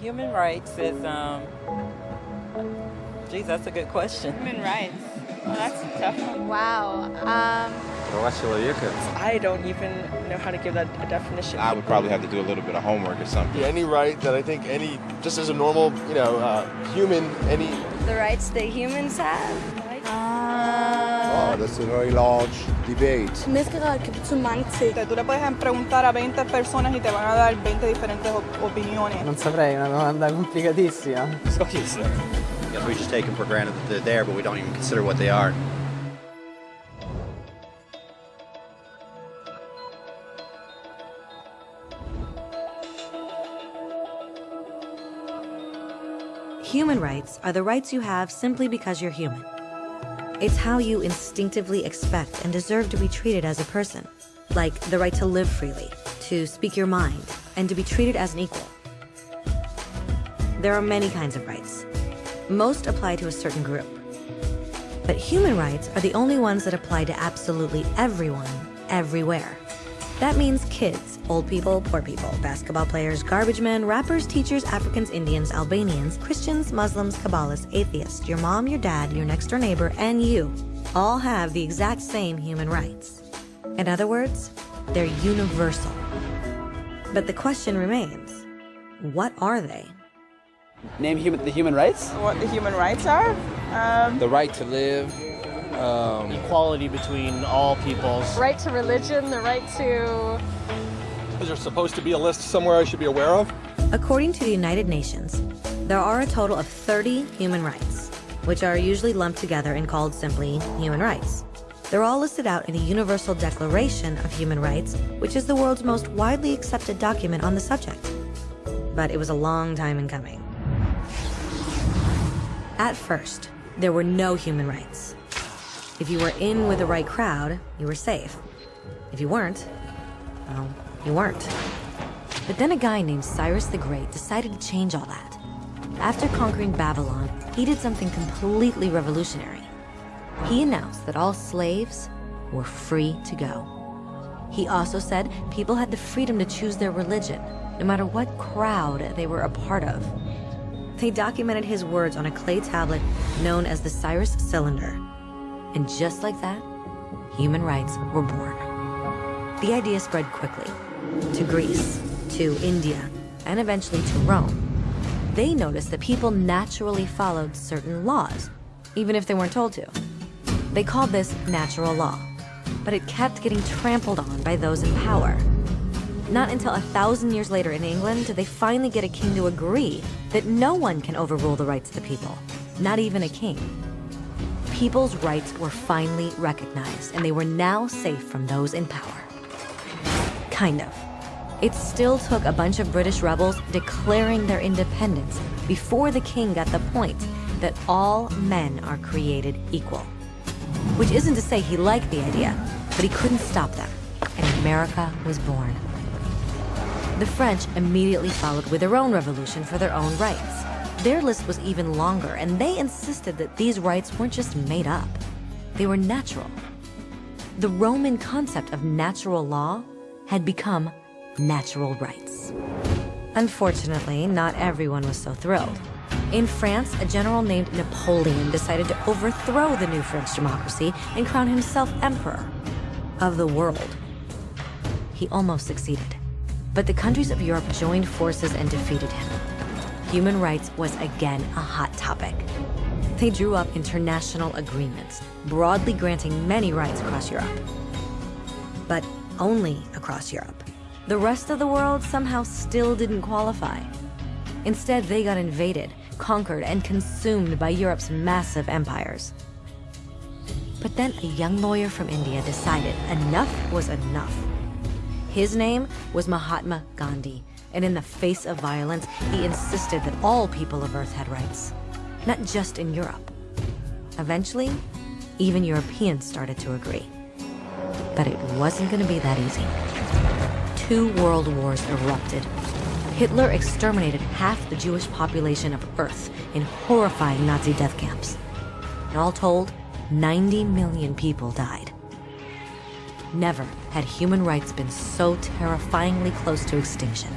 Human rights is, geez, that's a good question. Human rights. Well, that's a tough one. Wow. I don't even know how to give that a definition. I would probably have to do a little bit of homework or something. Any right that I think just as a normal, human, any... The rights that humans have? That's a very large debate. Menneskerettigheder kan betyde mange ting. Tú le puedes preguntar a 20 personas y te van a dar 20 diferentes opiniones. Non saprei, è una domanda complicatissima. I guess we just take them for granted that they're there, but we don't even consider what they are. Human rights are the rights you have simply because you're human. It's how you instinctively expect and deserve to be treated as a person, like the right to live freely, to speak your mind, and to be treated as an equal. There are many kinds of rights. Most apply to a certain group. But human rights are the only ones that apply to absolutely everyone, everywhere. That means kids, old people, poor people, basketball players, garbage men, rappers, teachers, Africans, Indians, Albanians, Christians, Muslims, Kabbalists, atheists, your mom, your dad, your next door neighbor, and you all have the exact same human rights. In other words, they're universal. But the question remains, what are they? Name the human rights? What the human rights are? The right to live. Equality between all peoples. Right to religion, the right to... Is there supposed to be a list somewhere I should be aware of? According to the United Nations, there are a total of 30 human rights, which are usually lumped together and called simply human rights. They're all listed out in the Universal Declaration of Human Rights, which is the world's most widely accepted document on the subject. But it was a long time in coming. At first, there were no human rights. If you were in with the right crowd, you were safe. If you weren't, well, you weren't. But then a guy named Cyrus the Great decided to change all that. After conquering Babylon, he did something completely revolutionary. He announced that all slaves were free to go. He also said people had the freedom to choose their religion, no matter what crowd they were a part of. They documented his words on a clay tablet known as the Cyrus Cylinder. And just like that, human rights were born. The idea spread quickly to Greece, to India, and eventually to Rome. They noticed that people naturally followed certain laws, even if they weren't told to. They called this natural law, but it kept getting trampled on by those in power. Not until 1,000 years later in England did they finally get a king to agree that no one can overrule the rights of the people, not even a king. People's rights were finally recognized, and they were now safe from those in power. Kind of. It still took a bunch of British rebels declaring their independence before the king got the point that all men are created equal. Which isn't to say he liked the idea, but he couldn't stop them, and America was born. The French immediately followed with their own revolution for their own rights. Their list was even longer, and they insisted that these rights weren't just made up. They were natural. The Roman concept of natural law had become natural rights. Unfortunately, not everyone was so thrilled. In France, a general named Napoleon decided to overthrow the new French democracy and crown himself emperor of the world. He almost succeeded, but the countries of Europe joined forces and defeated him. Human rights was again a hot topic. They drew up international agreements, broadly granting many rights across Europe. But only across Europe. The rest of the world somehow still didn't qualify. Instead, they got invaded, conquered, and consumed by Europe's massive empires. But then a young lawyer from India decided enough was enough. His name was Mahatma Gandhi, and in the face of violence, he insisted that all people of Earth had rights, not just in Europe. Eventually, even Europeans started to agree. But it wasn't going to be that easy. 2 world wars erupted. Hitler exterminated half the Jewish population of Earth in horrifying Nazi death camps. And all told, 90 million people died. Never had human rights been so terrifyingly close to extinction.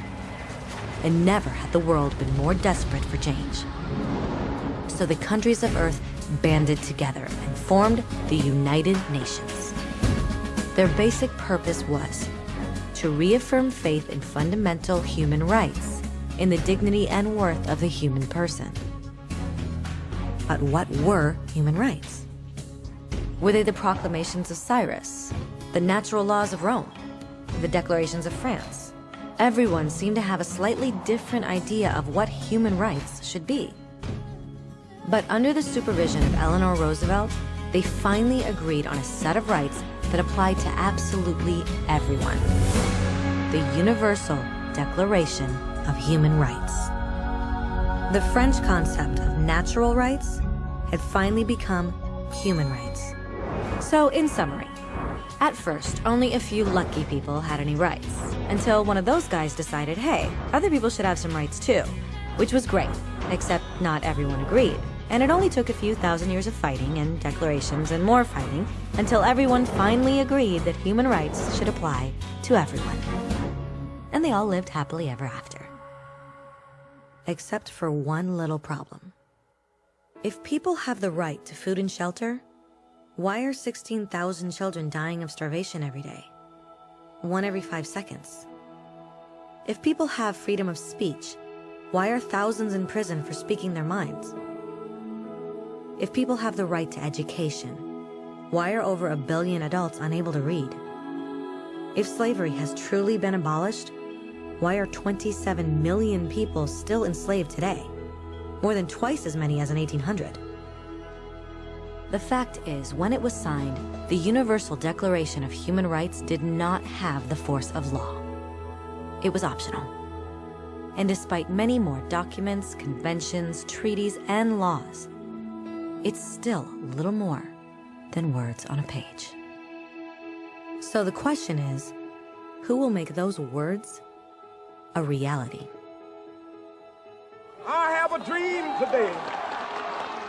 and never had the world been more desperate for change. So the countries of Earth banded together and formed the United Nations. Their basic purpose was to reaffirm faith in fundamental human rights, in the dignity and worth of the human person. But what were human rights? Were they the proclamations of Cyrus, the natural laws of Rome, the declarations of France? Everyone seemed to have a slightly different idea of what human rights should be. But under the supervision of Eleanor Roosevelt, they finally agreed on a set of rights that applied to absolutely everyone. The Universal Declaration of Human Rights. The French concept of natural rights had finally become human rights. So, in summary, at first, only a few lucky people had any rights, until one of those guys decided, hey, other people should have some rights too, which was great, except not everyone agreed. And it only took a few thousand years of fighting and declarations and more fighting until everyone finally agreed that human rights should apply to everyone. And they all lived happily ever after. Except for one little problem. If people have the right to food and shelter, why are 16,000 children dying of starvation every day? 1 every 5 seconds. If people have freedom of speech, why are thousands in prison for speaking their minds? If people have the right to education, why are over 1 billion adults unable to read? If slavery has truly been abolished, why are 27 million people still enslaved today? More than twice as many as in 1800. The fact is, when it was signed, the Universal Declaration of Human Rights did not have the force of law. It was optional. And despite many more documents, conventions, treaties, and laws, it's still little more than words on a page. So the question is, who will make those words a reality? I have a dream today.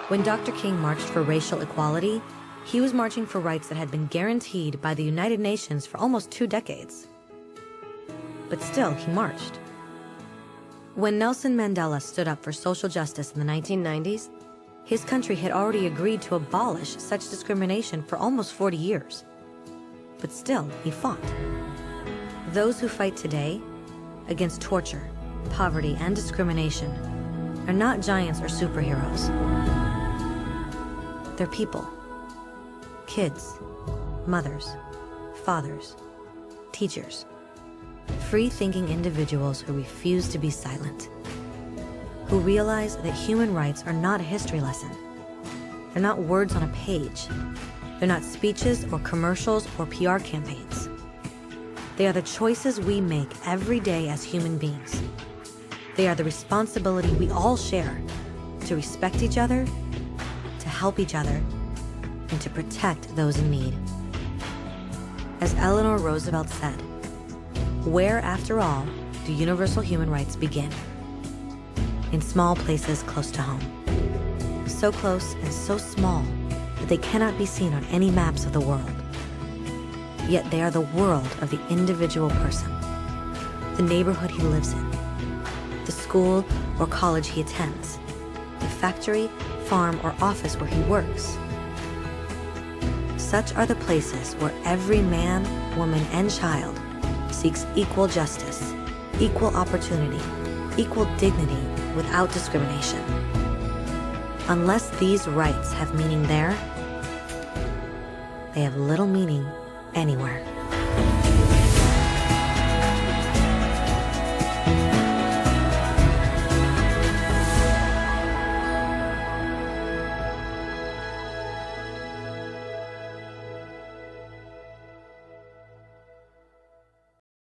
When Dr. King marched for racial equality, he was marching for rights that had been guaranteed by the United Nations for almost 2 decades. But still, he marched. When Nelson Mandela stood up for social justice in the 1990s, his country had already agreed to abolish such discrimination for almost 40 years. But still, he fought. Those who fight today against torture, poverty, and discrimination are not giants or superheroes. They're people. Kids, mothers, fathers, teachers. Free-thinking individuals who refuse to be silent. Who realize that human rights are not a history lesson. They're not words on a page. They're not speeches or commercials or PR campaigns. They are the choices we make every day as human beings. They are the responsibility we all share to respect each other, to help each other, and to protect those in need. As Eleanor Roosevelt said, where, after all, do universal human rights begin? In small places close to home. So close and so small that they cannot be seen on any maps of the world. Yet they are the world of the individual person, the neighborhood he lives in, the school or college he attends, the factory, farm, or office where he works. Such are the places where every man, woman, and child seeks equal justice, equal opportunity, equal dignity without discrimination. Unless these rights have meaning there, they have little meaning anywhere.